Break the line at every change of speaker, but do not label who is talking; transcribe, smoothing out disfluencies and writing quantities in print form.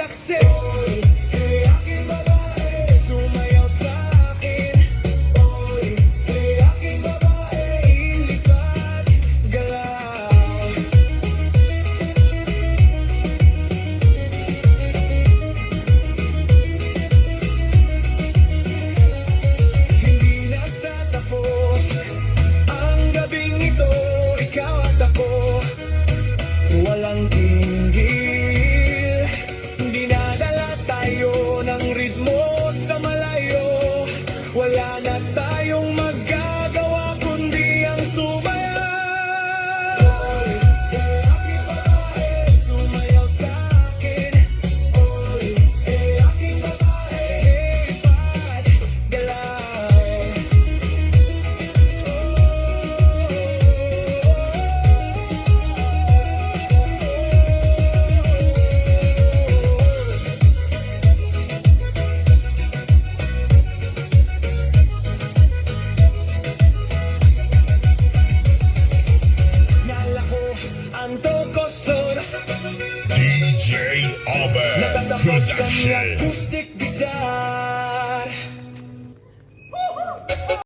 success. Oy, aking babae, sumayaw sa akin. Oy, aking babae, ilipad, galaw. Hindi nagtatapos ang gabing ito, ikaw at ako. Walang tingil, dinadala tayo ng ritmo sa malayo. Wala na tayong magagawa kundi ang sumayaw. Oy, aking babae, sumayaw sa akin. Oy, aking babae, ipad, galaw. Ang tokoson,
DJ Albert
natatapos kami
Production.
at